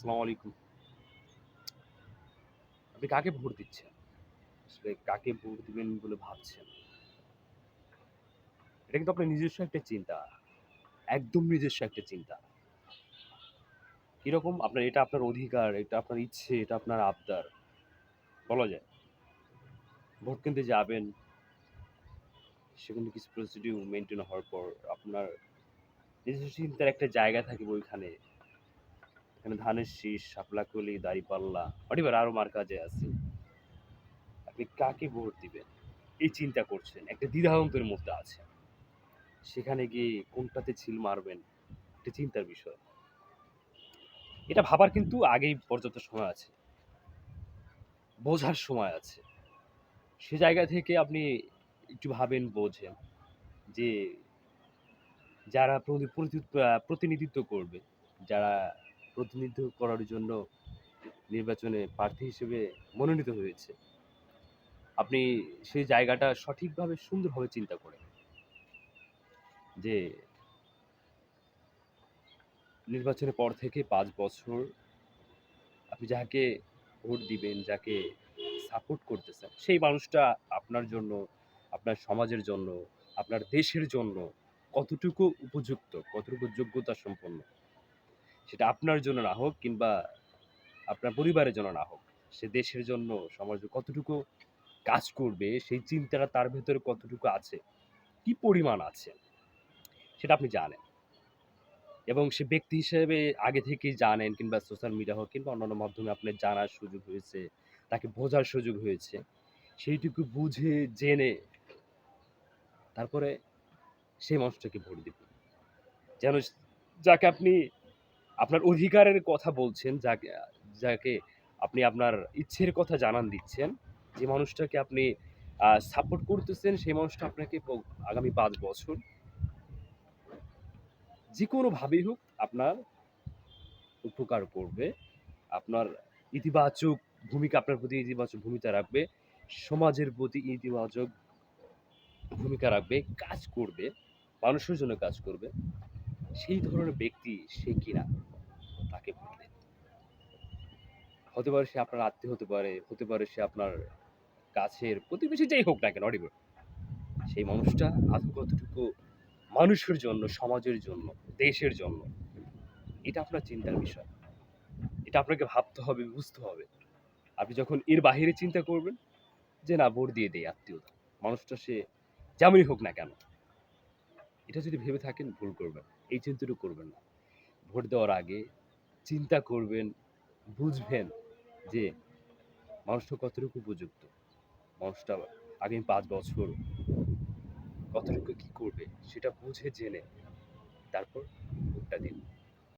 আসসালামু আলাইকুম। আপনি কাকে ভোট দিচ্ছেন? আসলে কাকে ভোট দিবেন বলে ভাবছেন? এটা কিন্তু আপনার নিজস্ব একটা চিন্তা। একদম নিজস্ব একটা চিন্তা। কিরকম? এটা আপনার অধিকার, এটা আপনার ইচ্ছে, এটা আপনার আবদার বলা যায়। ভোট কিনতে যাবেন, সেখানে কিছু প্রসিডিউর মেইনটেইন হওয়ার পর আপনার নিজস্ব চিন্তার একটা জায়গা থাকবে ওইখানে। এখানে ধানের শীষ, শাপলা কলি, দাঁড়িপাল্লা, হোয়াটএভার আরো মার্কা যে আছে। আপনি কাকে ভোট দিবেন? এই চিন্তা করছেন। একটা দ্বিধাদ্বন্দ্বের মধ্যে আছেন। সেখানে গিয়ে কোনটাতে ছিল মারবেন? একটা চিন্তার বিষয়। এটা ভাবার কিন্তু আগেই পর্যাপ্ত সময় আছে। বোঝার সময় আছে। সে জায়গা থেকে আপনি একটু ভাবেন, বোঝেন যে যারা প্রতিনিধিত্ব করবে, যারা প্রতিনিধিত্ব করার জন্য নির্বাচনে প্রার্থী হিসেবে মনোনীত হয়েছে, আপনি সেই জায়গাটা সঠিকভাবে সুন্দরভাবে চিন্তা করেন যে নির্বাচনের পর থেকে ৫ বছর আপনি যাকে ভোট দিবেন, যাকে সাপোর্ট করতেছেন, সেই মানুষটা আপনার জন্য, আপনার সমাজের জন্য, আপনার দেশের জন্য কতটুকু উপযুক্ত, কতটুকু যোগ্যতা সম্পন্ন। সেটা আপনার জন্য না হোক কিংবা আপনার পরিবারের জন্য না হোক, সে দেশের জন্য, সমাজে কতটুকু কাজ করবে, সেই চিন্তাটা তার ভেতরে কতটুকু আছে, কি পরিমাণ আছে, সেটা আপনি জানেন। এবং সে ব্যক্তি হিসেবে আগে থেকেই জানেন কিংবা সোশ্যাল মিডিয়া হোক কিংবা অন্যান্য মাধ্যমে আপনার জানার সুযোগ হয়েছে, তাকে বোঝার সুযোগ হয়েছে। সেইটুকু বুঝে জেনে তারপরে সেই মানুষটাকে ভোট দিবেন। যেন যাকে আপনি আপনার অধিকারের কথা বলছেন, যাকে যাকে আপনি আপনার ইচ্ছের কথা জানান দিচ্ছেন, যে মানুষটাকে আপনি সাপোর্ট করতেছেন, সেই মানুষটা আপনাকে আগামী ৫ বছর যেকোনোভাবেই হোক আপনার উপকার করবে। আপনার ইতিবাচক ভূমিকা, আপনার প্রতি ইতিবাচক ভূমিকা রাখবে। সমাজের প্রতি ইতিবাচক ভূমিকা রাখবে, কাজ করবে, মানুষের জন্য কাজ করবে। সেই ধরনের ব্যক্তি সে কিনা, তাকে ভোট দিন। হতে পারে সে আপনার আত্মীয় হতে পারে সে আপনার কাছের প্রতিবেশী, যেই হোক না কেন whatever। সেই মানুষটা আদৌ কতটুকু মানুষের জন্য, সমাজের জন্য, দেশের জন্য, এটা আপনার চিন্তার বিষয়। এটা আপনাকে ভাবতে হবে, বুঝতে হবে। আপনি যখন এর বাহিরে চিন্তা করবেন যে না ভোট দিয়ে দেই আত্মীয়তা, মানুষটা সে যেমনই হোক না কেন, এটা যদি ভেবে থাকেন ভুল করবেন। এই চিন্তাটুকু করবেন না। ভোট দেওয়ার আগে চিন্তা করবেন, বুঝবেন যে মানুষটা কতটুকু উপযুক্ত, মানুষটা আগামী ৫ বছর কতটুকু কি করবে, সেটা বুঝে জেনে তারপর ভোটটা দিন।